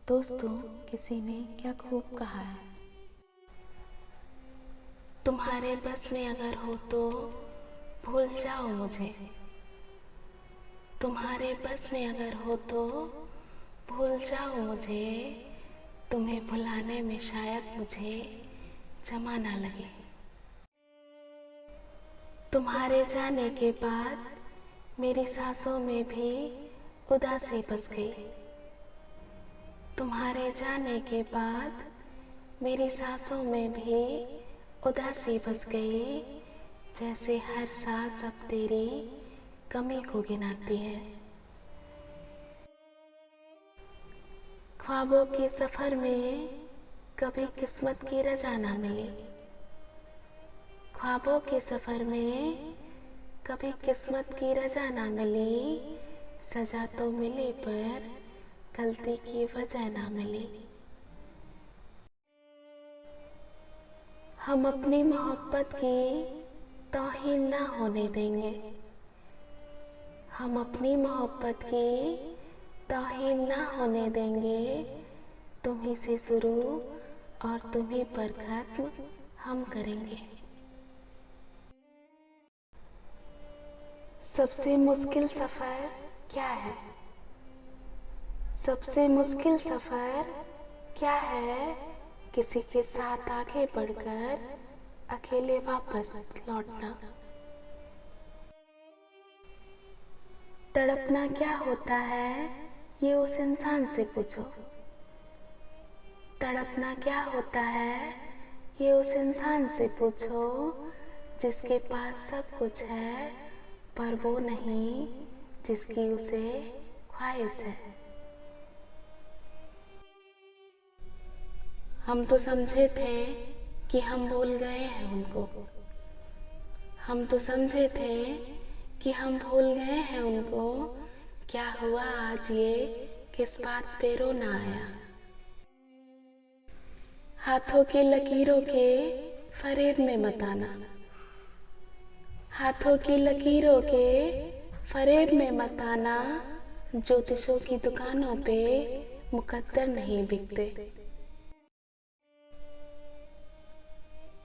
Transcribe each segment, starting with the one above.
दोस्तों, किसी ने क्या खूब कहा है, तुम्हारे बस में अगर हो तो भूल जाओ मुझे। तुम्हारे बस में अगर हो तो भूल जाओ मुझे। तुम्हें भुलाने में शायद मुझे जमाना लगे। तुम्हारे जाने के बाद मेरी सांसों में भी उदासी बस गई। तुम्हारे जाने के बाद मेरी सांसों में भी उदासी बस गई। जैसे हर सांस अब तेरी कमी को गिनाती है। ख्वाबों के सफर में कभी किस्मत की रजा ना मिली। ख्वाबों के सफर में कभी किस्मत की रजा ना मिली। सजा तो मिली पर गलती की वजह ना मिली। हम अपनी मोहब्बत की तौहीन ना होने देंगे। हम अपनी मोहब्बत की तौहीन ना होने देंगे। तुम्ही से शुरू और तुम्ही पर खत्म हम करेंगे। सबसे मुश्किल सफ़र क्या है? सबसे मुश्किल सफ़र क्या है? किसी के साथ आगे बढ़कर अकेले वापस लौटना। तड़पना क्या होता है ये उस इंसान से पूछो। तड़पना क्या होता है ये उस इंसान से पूछो, जिसके पास सब कुछ है पर वो नहीं जिसकी उसे ख्वाहिश है। हम तो समझे थे कि हम भूल गए हैं उनको। हम तो समझे थे कि हम भूल गए हैं उनको। क्या हुआ आज ये किस बात पे रोना आया। हाथों की लकीरों के फरेब में मत आना। हाथों की लकीरों के फरेब में मत आना। ज्योतिषों की दुकानों पे मुकद्दर नहीं बिकते।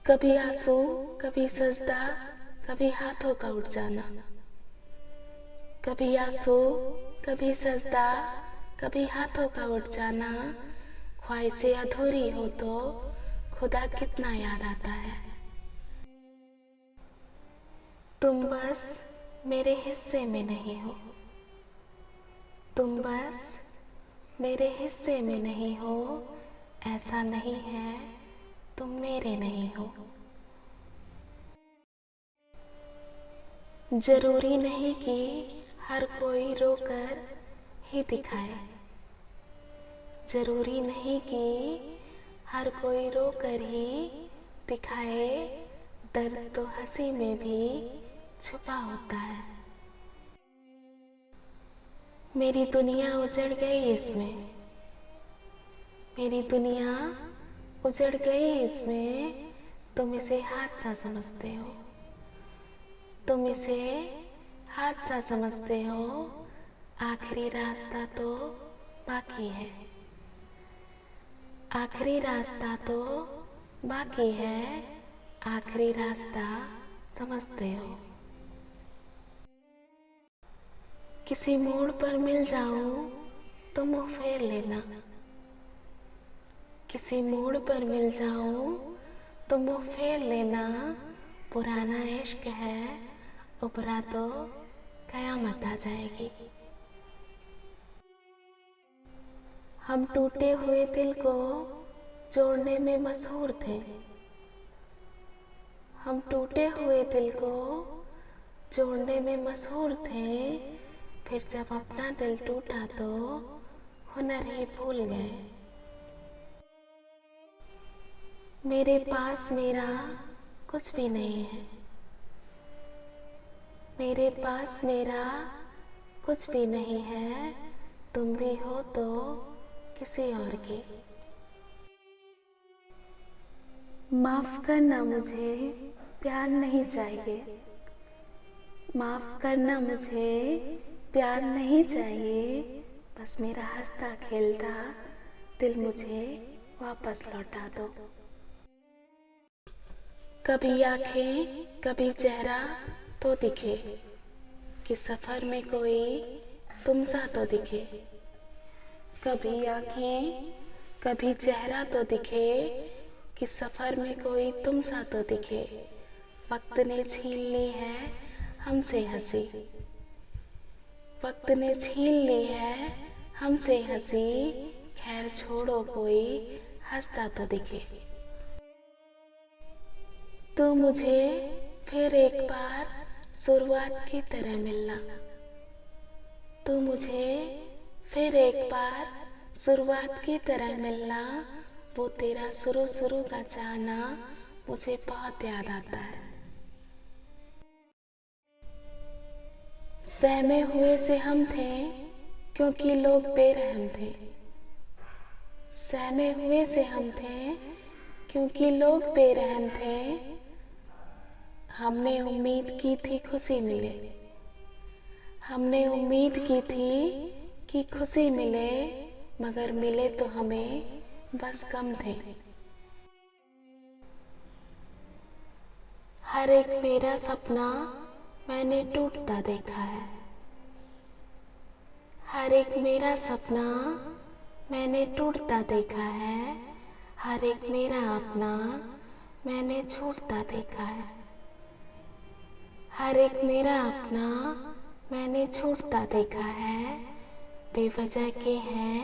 कभी आंसू, कभी सजदा, कभी हाथों का उठ जाना। कभी आंसू, कभी सजदा, कभी हाथों का उठ जाना। ख्वाहिशें अधूरी हो तो खुदा कितना याद आता है। तुम बस मेरे हिस्से में नहीं हो। तुम बस मेरे हिस्से में नहीं हो। ऐसा नहीं है तुम मेरे नहीं हो। जरूरी नहीं कि हर कोई रोकर ही दिखाए। जरूरी नहीं कि हर कोई रोकर ही दिखाए। दर्द तो हंसी में भी छुपा होता है। मेरी दुनिया उजड़ गई इसमें। मेरी दुनिया उजड़ गई इसमें। तुम इसे हादसा समझते हो। तुम इसे हादसा समझते हो। आखिरी रास्ता तो बाकी है। आखिरी रास्ता तो बाकी है। आखिरी रास्ता समझते हो। किसी मोड़ पर मिल जाऊं तो मुंह फेर लेना। किसी मोड़ पर मिल जाऊं तो मुंह फेर लेना। पुराना इश्क है, उबरा तो कयामत आ जाएगी। हम टूटे हुए दिल को जोड़ने में मशहूर थे। हम टूटे हुए दिल को जोड़ने में मशहूर थे। फिर जब अपना दिल टूटा तो हुनर ही भूल गए। मेरे पास मेरा कुछ भी नहीं है। मेरे पास मेरा कुछ भी नहीं है। तुम भी हो तो किसी और की। माफ करना मुझे प्यार नहीं चाहिए। माफ करना मुझे प्यार नहीं चाहिए। बस मेरा हंसता खेलता दिल मुझे वापस लौटा दो। कभी आंखें कभी चेहरा तो दिखे, कि सफर में कोई तुम सा तो दिखे। कभी आंखें कभी चेहरा तो दिखे, कि सफर में कोई तुम सा तो दिखे। वक्त ने छीन ली है हमसे हंसी, वक्त ने छीन ली है हमसे हंसी। खैर छोड़ो कोई हंसता तो दिखे। तू मुझे फिर एक बार शुरुआत की तरह मिलना, तू मुझे फिर एक बार शुरुआत की तरह मिलना। वो तेरा शुरू शुरू का चाहना मुझे बहुत याद आता है। सहमे हुए से हम थे क्योंकि लोग बेरहम थे, सहमे हुए से हम थे क्योंकि लोग बेरहम थे। हमने उम्मीद की थी खुशी मिले, हमने उम्मीद की थी कि खुशी मिले, मगर मिले तो हमें बस कम थे। हर एक मेरा सपना मैंने टूटता देखा है, हर एक मेरा सपना मैंने टूटता देखा है। हर एक मेरा अपना मैंने छूटता देखा है, हर एक मेरा अपना मैंने छूटता देखा है। बेवजह के हैं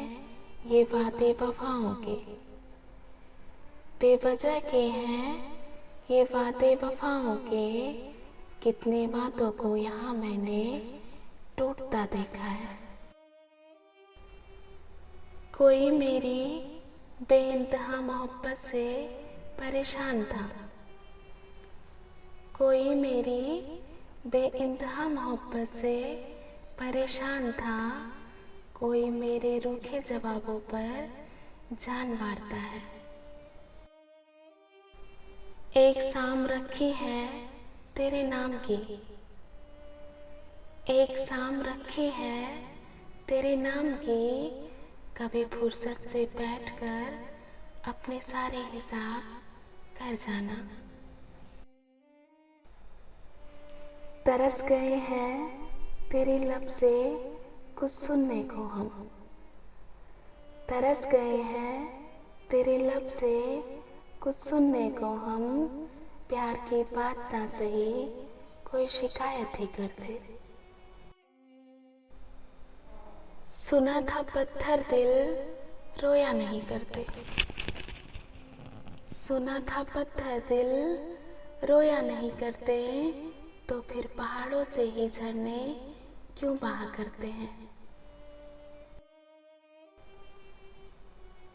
ये वादे वफाओं के, बेवजह के हैं ये वादे वफाओं के। कितने वादों को यहाँ मैंने टूटता देखा है। कोई मेरी बेइंतहा मोहब्बत से परेशान था, कोई मेरी बेइंतहा मोहब्बत से परेशान था। कोई मेरे रूखे जवाबों पर जान मारता है। एक शाम रखी है तेरे नाम की, एक शाम रखी है तेरे नाम की। कभी फुर्सत से बैठकर अपने सारे हिसाब कर जाना। तरस गए हैं तेरे लब से कुछ सुनने को हम, तरस गए हैं तेरे लब से कुछ सुनने को हम। प्यार की बात ना सही कोई शिकायत ही करते। सुना था पत्थर दिल रोया नहीं करते, सुना था पत्थर दिल रोया नहीं करते। तो फिर पहाड़ों से ही झरने क्यों बहा करते हैं।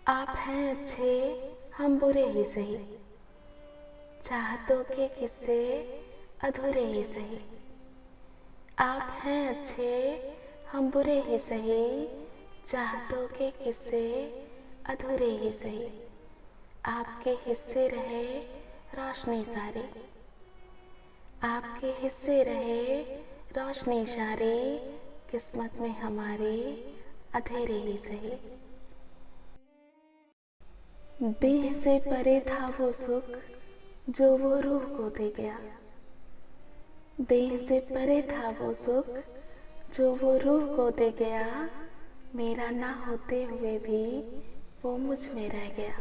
आप हैं अच्छे हम बुरे ही सही, चाहतों के किस्से अधूरे ही सही। आप हैं अच्छे हम बुरे ही सही, चाहतों के किस्से अधूरे ही सही। आपके हिस्से रहे रोशनी सारी, आपके हिस्से रहे रोशनी सारी। किस्मत में हमारी अंधेरे ही सही। देह से परे था वो सुख जो वो रूह को दे गया, देह से परे था वो सुख जो वो रूह को दे गया। मेरा ना होते हुए भी वो मुझ में रह गया।